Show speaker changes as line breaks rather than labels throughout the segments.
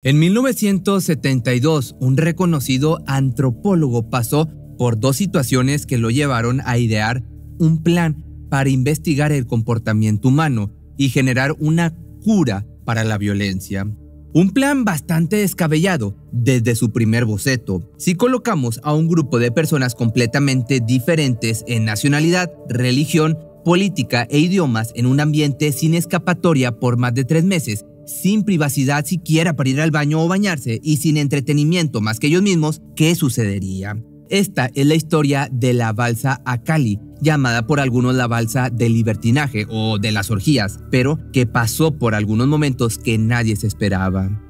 En 1972, un reconocido antropólogo pasó por dos situaciones que lo llevaron a idear un plan para investigar el comportamiento humano y generar una cura para la violencia. Un plan bastante descabellado desde su primer boceto. Si colocamos a un grupo de personas completamente diferentes en nacionalidad, religión, política e idiomas en un ambiente sin escapatoria por más de 3 meses, sin privacidad siquiera para ir al baño o bañarse y sin entretenimiento más que ellos mismos, ¿qué sucedería? Esta es la historia de la balsa Acali, llamada por algunos la balsa del libertinaje o de las orgías, pero que pasó por algunos momentos que nadie se esperaba.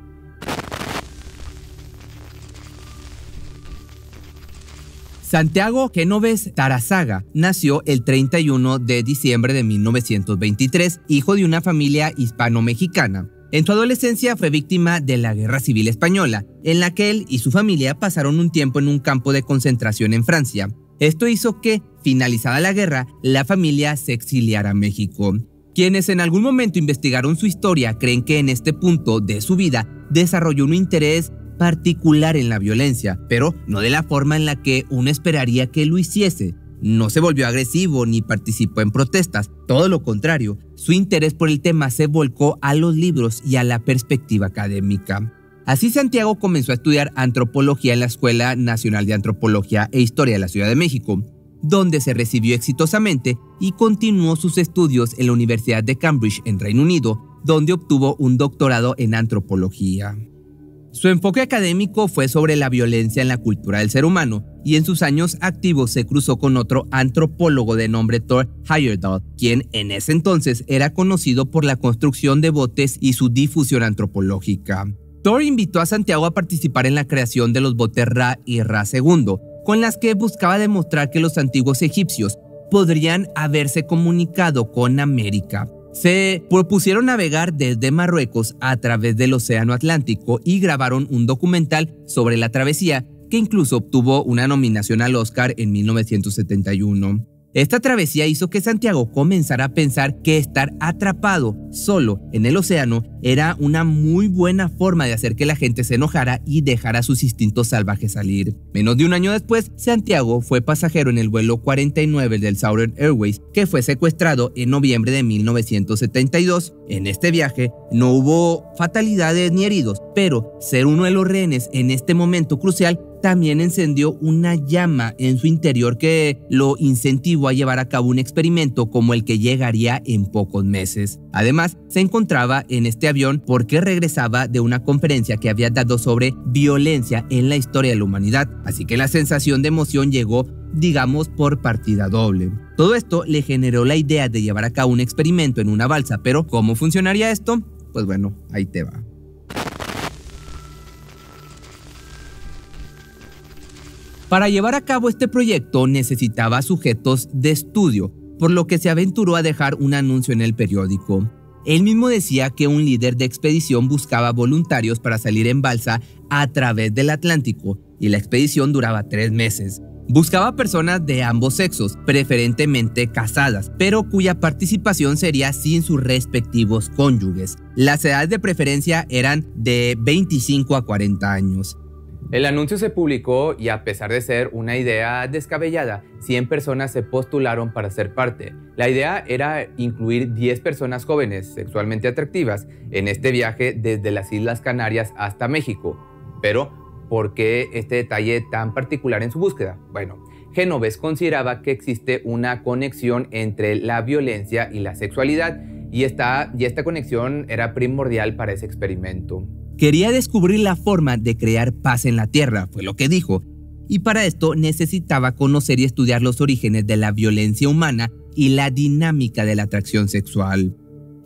Santiago Genovés Tarazaga nació el 31 de diciembre de 1923, hijo de una familia hispano-mexicana. En su adolescencia fue víctima de la Guerra Civil Española, en la que él y su familia pasaron un tiempo en un campo de concentración en Francia. Esto hizo que, finalizada la guerra, la familia se exiliara a México. Quienes en algún momento investigaron su historia creen que en este punto de su vida desarrolló un interés particular en la violencia, pero no de la forma en la que uno esperaría que lo hiciese. No se volvió agresivo ni participó en protestas, todo lo contrario, su interés por el tema se volcó a los libros y a la perspectiva académica. Así Santiago comenzó a estudiar antropología en la Escuela Nacional de Antropología e Historia de la Ciudad de México, donde se recibió exitosamente y continuó sus estudios en la Universidad de Cambridge en Reino Unido, donde obtuvo un doctorado en antropología. Su enfoque académico fue sobre la violencia en la cultura del ser humano y en sus años activos se cruzó con otro antropólogo de nombre Thor Heyerdahl, quien en ese entonces era conocido por la construcción de botes y su difusión antropológica. Thor invitó a Santiago a participar en la creación de los botes Ra y Ra II, con las que buscaba demostrar que los antiguos egipcios podrían haberse comunicado con América. Se propusieron navegar desde Marruecos a través del Océano Atlántico y grabaron un documental sobre la travesía que incluso obtuvo una nominación al Oscar en 1971. Esta travesía hizo que Santiago comenzara a pensar que estar atrapado solo en el océano era una muy buena forma de hacer que la gente se enojara y dejara sus instintos salvajes salir. Menos de un año después, Santiago fue pasajero en el vuelo 49 del Southern Airways, que fue secuestrado en noviembre de 1972. En este viaje no hubo fatalidades ni heridos, pero ser uno de los rehenes en este momento crucial también encendió una llama en su interior que lo incentivó a llevar a cabo un experimento como el que llegaría en pocos meses. Además, se encontraba en este avión porque regresaba de una conferencia que había dado sobre violencia en la historia de la humanidad, así que la sensación de emoción llegó, digamos, por partida doble. Todo esto le generó la idea de llevar a cabo un experimento en una balsa, pero ¿cómo funcionaría esto? Pues bueno, ahí te va. Para llevar a cabo este proyecto necesitaba sujetos de estudio, por lo que se aventuró a dejar un anuncio en el periódico. Él mismo decía que un líder de expedición buscaba voluntarios para salir en balsa a través del Atlántico, y la expedición duraba 3 meses. Buscaba personas de ambos sexos, preferentemente casadas, pero cuya participación sería sin sus respectivos cónyuges. Las edades de preferencia eran de 25 a 40 años.
El anuncio se publicó y a pesar de ser una idea descabellada, 100 personas se postularon para ser parte. La idea era incluir 10 personas jóvenes, sexualmente atractivas, en este viaje desde las Islas Canarias hasta México. Pero, ¿por qué este detalle tan particular en su búsqueda? Bueno, Genovés consideraba que existe una conexión entre la violencia y la sexualidad y esta conexión era primordial para ese experimento.
Quería descubrir la forma de crear paz en la Tierra, fue lo que dijo, y para esto necesitaba conocer y estudiar los orígenes de la violencia humana y la dinámica de la atracción sexual.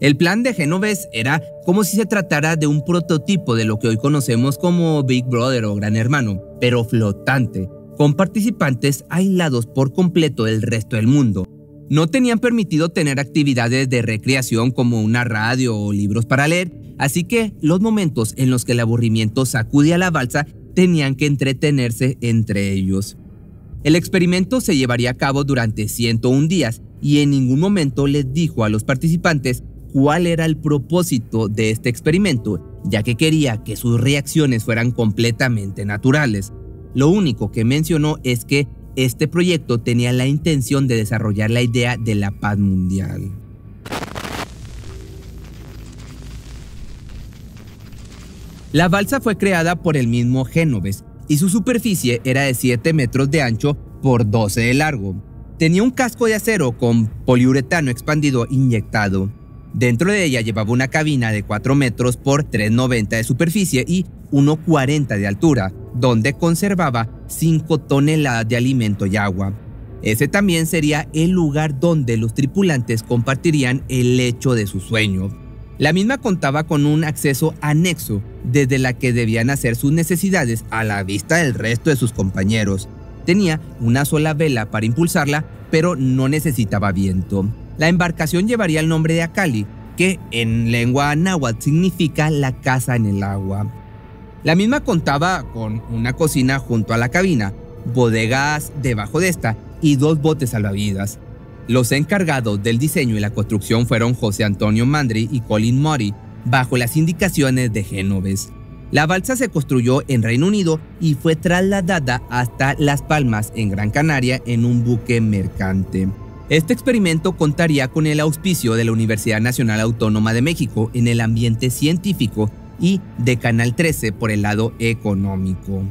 El plan de Genovés era como si se tratara de un prototipo de lo que hoy conocemos como Big Brother o Gran Hermano, pero flotante, con participantes aislados por completo del resto del mundo. No tenían permitido tener actividades de recreación como una radio o libros para leer, así que los momentos en los que el aburrimiento sacudía la balsa tenían que entretenerse entre ellos. El experimento se llevaría a cabo durante 101 días y en ningún momento les dijo a los participantes cuál era el propósito de este experimento ya que quería que sus reacciones fueran completamente naturales. Lo único que mencionó es que este proyecto tenía la intención de desarrollar la idea de la paz mundial. La balsa fue creada por el mismo Génoves y su superficie era de 7 metros de ancho por 12 de largo. Tenía un casco de acero con poliuretano expandido inyectado. Dentro de ella llevaba una cabina de 4 metros por 3,90 de superficie y 1,40 de altura, donde conservaba 5 toneladas de alimento y agua. Ese también sería el lugar donde los tripulantes compartirían el lecho de su sueño. La misma contaba con un acceso anexo desde la que debían hacer sus necesidades a la vista del resto de sus compañeros. Tenía una sola vela para impulsarla, pero no necesitaba viento. La embarcación llevaría el nombre de Acali, que en lengua náhuatl significa la casa en el agua. La misma contaba con una cocina junto a la cabina, bodegas debajo de esta y 2 botes salvavidas. Los encargados del diseño y la construcción fueron José Antonio Mandri y Colin Murray, bajo las indicaciones de Génoves. La balsa se construyó en Reino Unido y fue trasladada hasta Las Palmas, en Gran Canaria, en un buque mercante. Este experimento contaría con el auspicio de la Universidad Nacional Autónoma de México en el ambiente científico y de Canal 13 por el lado económico.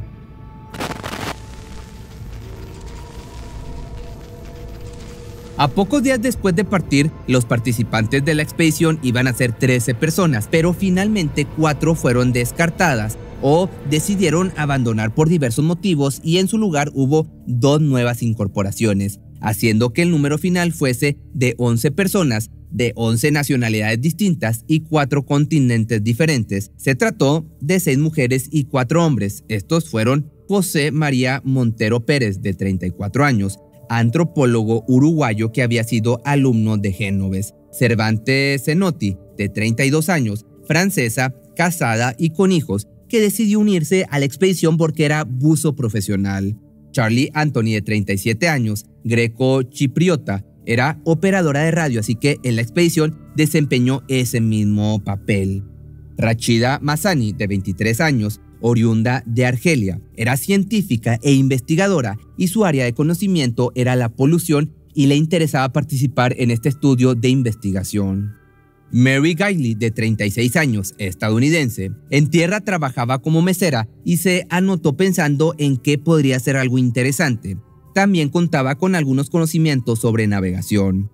A pocos días después de partir, los participantes de la expedición iban a ser 13 personas, pero finalmente 4 fueron descartadas o decidieron abandonar por diversos motivos y en su lugar hubo 2 nuevas incorporaciones, haciendo que el número final fuese de 11 personas, de 11 nacionalidades distintas y 4 continentes diferentes. Se trató de 6 mujeres y 4 hombres. Estos fueron José María Montero Pérez, de 34 años, antropólogo uruguayo que había sido alumno de Génoves; Cervantes Zenotti, de 32 años, francesa, casada y con hijos, que decidió unirse a la expedición porque era buzo profesional; Charlie Anthony, de 37 años, greco-chipriota, era operadora de radio, así que en la expedición desempeñó ese mismo papel; Rachida Massani, de 23 años, oriunda de Argelia, era científica e investigadora y su área de conocimiento era la polución y le interesaba participar en este estudio de investigación. Mary Gailey, de 36 años, estadounidense, en tierra trabajaba como mesera y se anotó pensando en qué podría ser algo interesante. También contaba con algunos conocimientos sobre navegación.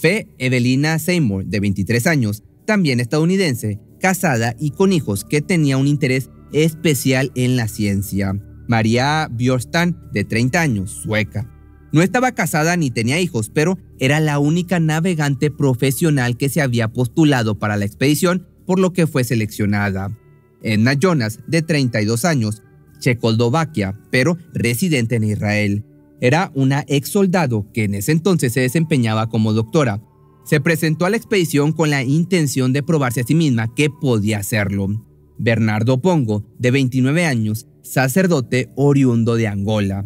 Fe Evelina Seymour, de 23 años, también estadounidense, casada y con hijos, que tenía un interés especial en la ciencia. María Bjornstam, de 30 años, sueca. No estaba casada ni tenía hijos, pero era la única navegante profesional que se había postulado para la expedición, por lo que fue seleccionada. Edna Jonas, de 32 años, Checoslovaquia, pero residente en Israel. Era una ex soldado que en ese entonces se desempeñaba como doctora. Se presentó a la expedición con la intención de probarse a sí misma que podía hacerlo. Bernardo Pongo, de 29 años, sacerdote oriundo de Angola.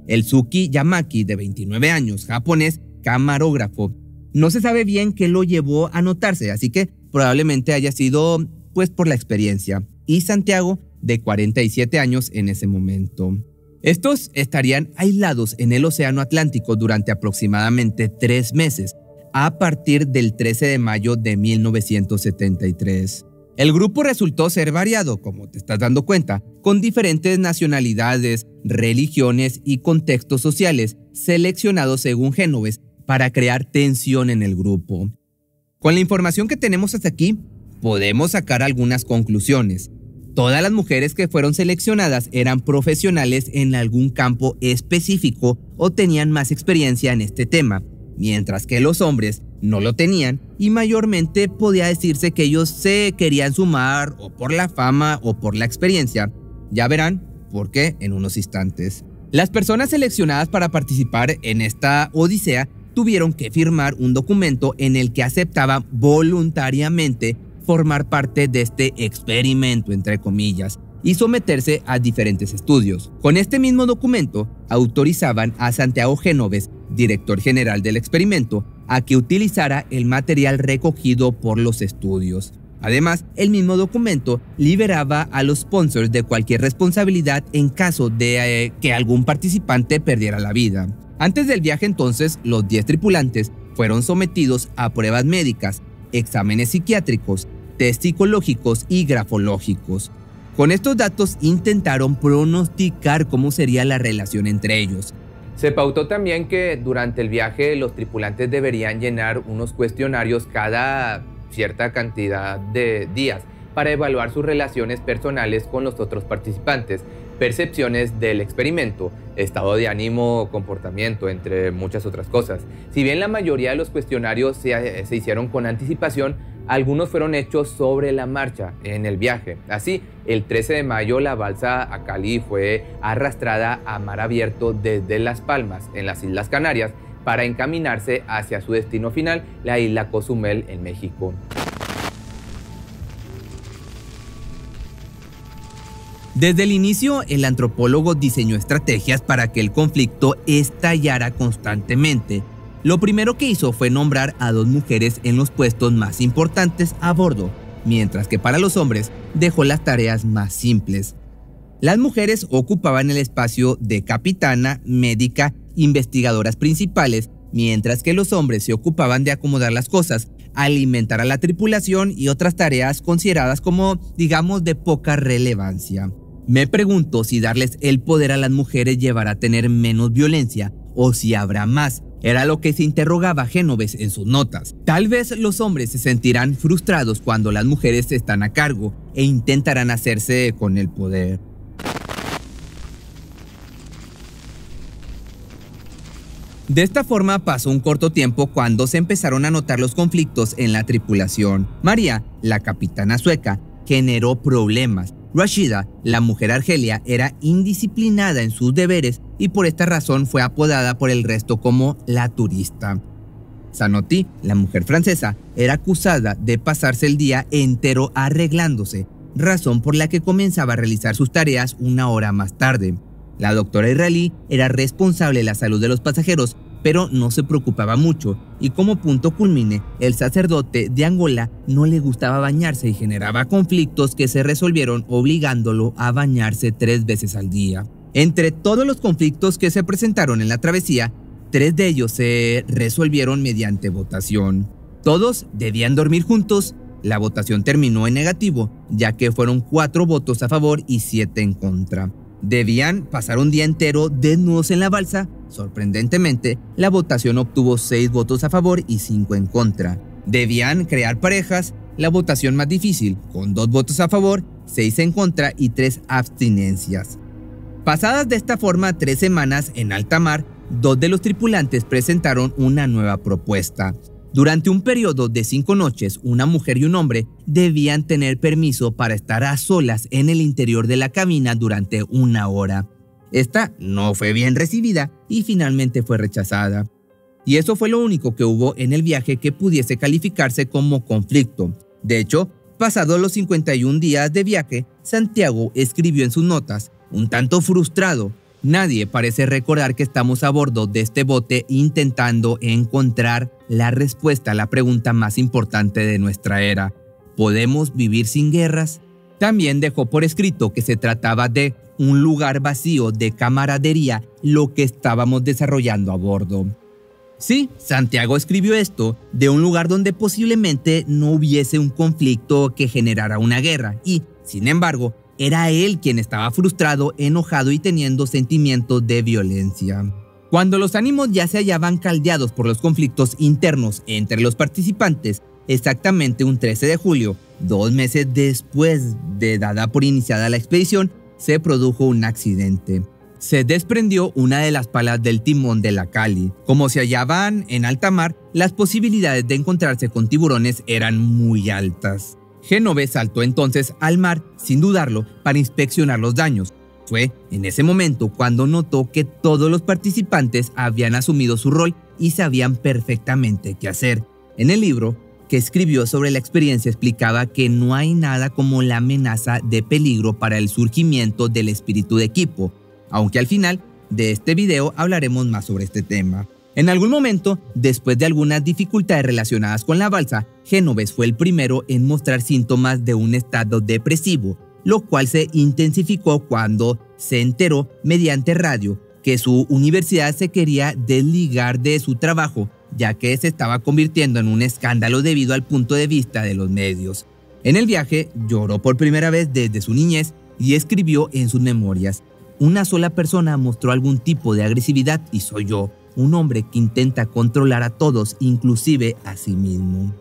Elsuki Yamaki, de 29 años, japonés, camarógrafo. No se sabe bien qué lo llevó a anotarse, así que probablemente haya sido por la experiencia. Y Santiago, de 47 años en ese momento. Estos estarían aislados en el Océano Atlántico durante aproximadamente 3 meses, a partir del 13 de mayo de 1973. El grupo resultó ser variado, como te estás dando cuenta, con diferentes nacionalidades, religiones y contextos sociales seleccionados según Génoves para crear tensión en el grupo. Con la información que tenemos hasta aquí, podemos sacar algunas conclusiones. Todas las mujeres que fueron seleccionadas eran profesionales en algún campo específico o tenían más experiencia en este tema, mientras que los hombres no lo tenían y mayormente podía decirse que ellos se querían sumar o por la fama o por la experiencia. Ya verán por qué en unos instantes. Las personas seleccionadas para participar en esta odisea tuvieron que firmar un documento en el que aceptaban voluntariamente formar parte de este experimento, entre comillas, y someterse a diferentes estudios. Con este mismo documento, autorizaban a Santiago Génoves, director general del experimento, a que utilizara el material recogido por los estudios. Además, el mismo documento liberaba a los sponsors de cualquier responsabilidad en caso de que algún participante perdiera la vida. Antes del viaje entonces, los 10 tripulantes fueron sometidos a pruebas médicas, exámenes psiquiátricos, test psicológicos y grafológicos. Con estos datos intentaron pronosticar cómo sería la relación entre ellos.
Se pautó también que durante el viaje los tripulantes deberían llenar unos cuestionarios cada cierta cantidad de días para evaluar sus relaciones personales con los otros participantes, percepciones del experimento, estado de ánimo, comportamiento, entre muchas otras cosas. Si bien la mayoría de los cuestionarios se hicieron con anticipación, algunos fueron hechos sobre la marcha en el viaje. Así, el 13 de mayo la balsa Acali fue arrastrada a mar abierto desde Las Palmas, en las Islas Canarias, para encaminarse hacia su destino final, la isla Cozumel en México.
Desde el inicio, el antropólogo diseñó estrategias para que el conflicto estallara constantemente. Lo primero que hizo fue nombrar a 2 mujeres en los puestos más importantes a bordo, mientras que para los hombres dejó las tareas más simples. Las mujeres ocupaban el espacio de capitana, médica, investigadoras principales, mientras que los hombres se ocupaban de acomodar las cosas, alimentar a la tripulación y otras tareas consideradas como, digamos, de poca relevancia. Me pregunto si darles el poder a las mujeres llevará a tener menos violencia o si habrá más. Era lo que se interrogaba Génoves en sus notas. Tal vez los hombres se sentirán frustrados cuando las mujeres están a cargo e intentarán hacerse con el poder. De esta forma pasó un corto tiempo cuando se empezaron a notar los conflictos en la tripulación. María, la capitana sueca, generó problemas. Rashida, la mujer argelia, era indisciplinada en sus deberes y por esta razón fue apodada por el resto como la turista. Sanotti, la mujer francesa, era acusada de pasarse el día entero arreglándose, razón por la que comenzaba a realizar sus tareas una hora más tarde. La doctora israelí era responsable de la salud de los pasajeros, pero no se preocupaba mucho, y como punto culmine, el sacerdote de Angola no le gustaba bañarse y generaba conflictos que se resolvieron obligándolo a bañarse 3 veces al día. Entre todos los conflictos que se presentaron en la travesía, 3 de ellos se resolvieron mediante votación. Todos debían dormir juntos. La votación terminó en negativo, ya que fueron 4 votos a favor y 7 en contra. Debían pasar un día entero desnudos en la balsa. Sorprendentemente, la votación obtuvo 6 votos a favor y 5 en contra. Debían crear parejas. La votación más difícil, con 2 votos a favor, 6 en contra y 3 abstinencias. Pasadas de esta forma 3 semanas en alta mar, 2 de los tripulantes presentaron una nueva propuesta. Durante un periodo de 5 noches, una mujer y un hombre debían tener permiso para estar a solas en el interior de la cabina durante 1 hora. Esta no fue bien recibida y finalmente fue rechazada. Y eso fue lo único que hubo en el viaje que pudiese calificarse como conflicto. De hecho, pasados los 51 días de viaje, Santiago escribió en sus notas, un tanto frustrado: nadie parece recordar que estamos a bordo de este bote intentando encontrar la respuesta a la pregunta más importante de nuestra era. ¿Podemos vivir sin guerras? También dejó por escrito que se trataba de un lugar vacío de camaradería lo que estábamos desarrollando a bordo. Sí, Santiago escribió esto de un lugar donde posiblemente no hubiese un conflicto que generara una guerra y, sin embargo, era él quien estaba frustrado, enojado y teniendo sentimientos de violencia. Cuando los ánimos ya se hallaban caldeados por los conflictos internos entre los participantes, exactamente un 13 de julio, 2 meses después de dada por iniciada la expedición, se produjo un accidente. Se desprendió una de las palas del timón de la Acali. Como se hallaban en alta mar, las posibilidades de encontrarse con tiburones eran muy altas. Génoves saltó entonces al mar, sin dudarlo, para inspeccionar los daños. Fue en ese momento cuando notó que todos los participantes habían asumido su rol y sabían perfectamente qué hacer. En el libro que escribió sobre la experiencia explicaba que no hay nada como la amenaza de peligro para el surgimiento del espíritu de equipo, aunque al final de este video hablaremos más sobre este tema. En algún momento, después de algunas dificultades relacionadas con la balsa, Génoves fue el primero en mostrar síntomas de un estado depresivo, lo cual se intensificó cuando se enteró mediante radio que su universidad se quería desligar de su trabajo, ya que se estaba convirtiendo en un escándalo debido al punto de vista de los medios. En el viaje, lloró por primera vez desde su niñez y escribió en sus memorias: "Una sola persona mostró algún tipo de agresividad y soy yo, un hombre que intenta controlar a todos, inclusive a sí mismo".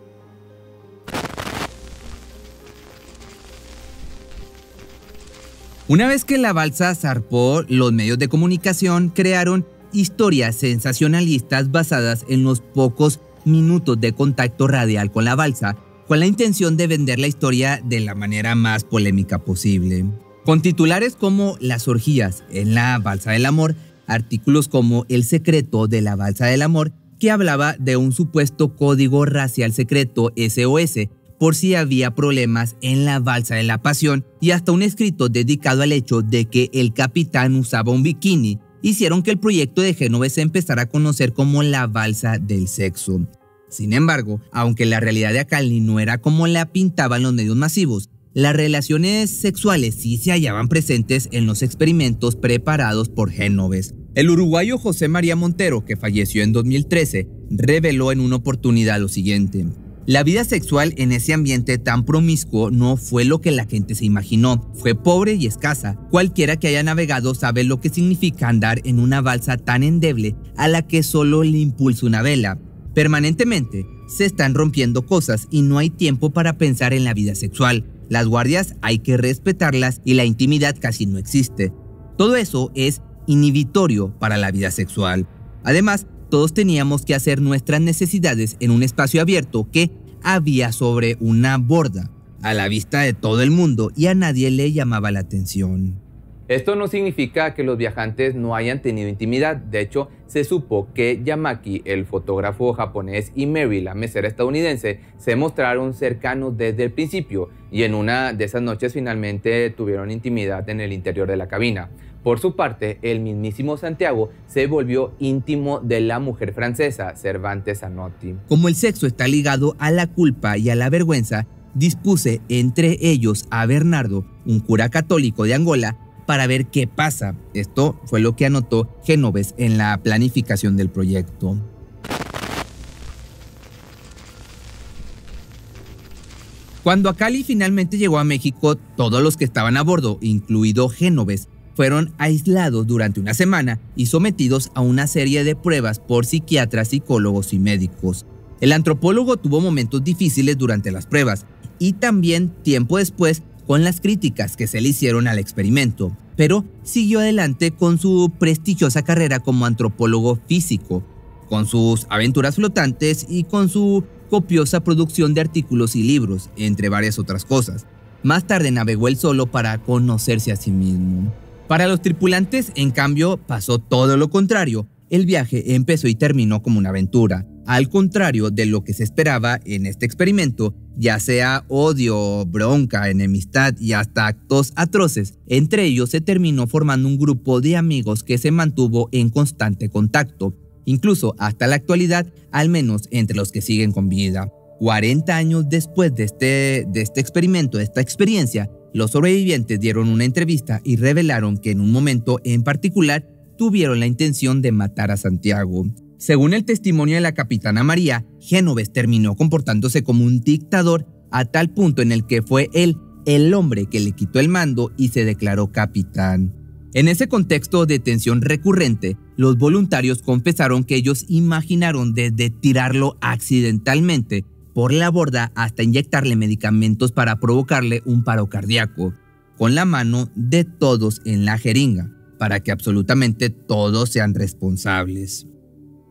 Una vez que la balsa zarpó, los medios de comunicación crearon historias sensacionalistas basadas en los pocos minutos de contacto radial con la balsa, con la intención de vender la historia de la manera más polémica posible. Con titulares como "Las orgías en la balsa del amor", artículos como "El secreto de la balsa del amor", que hablaba de un supuesto código racial secreto SOS, por si había problemas en la balsa de la pasión, y hasta un escrito dedicado al hecho de que el capitán usaba un bikini, hicieron que el proyecto de Génoves se empezara a conocer como la balsa del sexo. Sin embargo, aunque la realidad de Acalni no era como la pintaban los medios masivos, las relaciones sexuales sí se hallaban presentes en los experimentos preparados por Génoves. El uruguayo José María Montero, que falleció en 2013, reveló en una oportunidad lo siguiente: "La vida sexual en ese ambiente tan promiscuo no fue lo que la gente se imaginó. Fue pobre y escasa. Cualquiera que haya navegado sabe lo que significa andar en una balsa tan endeble a la que solo le impulsa una vela. Permanentemente se están rompiendo cosas y no hay tiempo para pensar en la vida sexual. Las guardias hay que respetarlas y la intimidad casi no existe. Todo eso es inhibitorio para la vida sexual. Además, todos teníamos que hacer nuestras necesidades en un espacio abierto que había sobre una borda, a la vista de todo el mundo, y a nadie le llamaba la atención".
Esto no significa que los viajantes no hayan tenido intimidad. De hecho, se supo que Yamaki, el fotógrafo japonés, y Mary, la mesera estadounidense, se mostraron cercanos desde el principio, y en una de esas noches finalmente tuvieron intimidad en el interior de la cabina. Por su parte, el mismísimo Santiago se volvió íntimo de la mujer francesa, Cervantes Zanotti.
Como el sexo está ligado a la culpa y a la vergüenza, dispuse entre ellos a Bernardo, un cura católico de Angola, para ver qué pasa. Esto fue lo que anotó Génoves en la planificación del proyecto. Cuando Acalli finalmente llegó a México, todos los que estaban a bordo, incluido Génoves, fueron aislados durante una semana y sometidos a una serie de pruebas por psiquiatras, psicólogos y médicos. El antropólogo tuvo momentos difíciles durante las pruebas y también tiempo después con las críticas que se le hicieron al experimento, pero siguió adelante con su prestigiosa carrera como antropólogo físico, con sus aventuras flotantes y con su copiosa producción de artículos y libros, entre varias otras cosas. Más tarde navegó él solo para conocerse a sí mismo. Para los tripulantes, en cambio, pasó todo lo contrario. El viaje empezó y terminó como una aventura. Al contrario de lo que se esperaba en este experimento, ya sea odio, bronca, enemistad y hasta actos atroces, entre ellos se terminó formando un grupo de amigos que se mantuvo en constante contacto, incluso hasta la actualidad, al menos entre los que siguen con vida. 40 años después de este experimento, de esta experiencia, los sobrevivientes dieron una entrevista y revelaron que en un momento en particular tuvieron la intención de matar a Santiago. Según el testimonio de la capitana María, Génoves terminó comportándose como un dictador a tal punto en el que fue él el hombre que le quitó el mando y se declaró capitán. En ese contexto de tensión recurrente, los voluntarios confesaron que ellos imaginaron desde tirarlo accidentalmente por la borda hasta inyectarle medicamentos para provocarle un paro cardíaco, con la mano de todos en la jeringa, para que absolutamente todos sean responsables.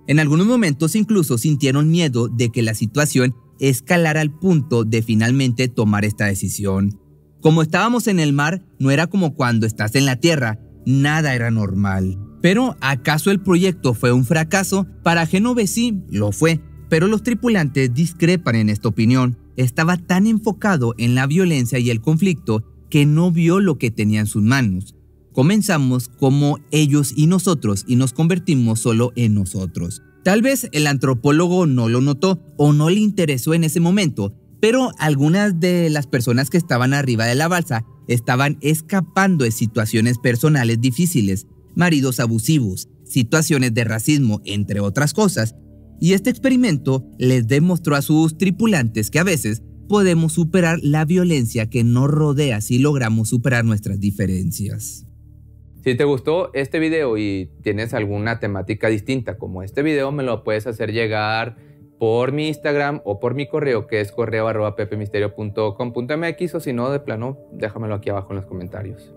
En algunos momentos incluso sintieron miedo de que la situación escalara al punto de finalmente tomar esta decisión. Como estábamos en el mar, no era como cuando estás en la tierra, nada era normal. Pero ¿acaso el proyecto fue un fracaso? Para Génoves sí, lo fue. Pero los tripulantes discrepan en esta opinión. Estaba tan enfocado en la violencia y el conflicto que no vio lo que tenía en sus manos. Comenzamos como ellos y nosotros y nos convertimos solo en nosotros. Tal vez el antropólogo no lo notó o no le interesó en ese momento, pero algunas de las personas que estaban arriba de la balsa estaban escapando de situaciones personales difíciles, maridos abusivos, situaciones de racismo, entre otras cosas, y este experimento les demostró a sus tripulantes que a veces podemos superar la violencia que nos rodea si logramos superar nuestras diferencias.
Si te gustó este video y tienes alguna temática distinta como este video, me lo puedes hacer llegar por mi Instagram o por mi correo, que es correo@pepemisterio.com.mx, o si no, de plano, déjamelo aquí abajo en los comentarios.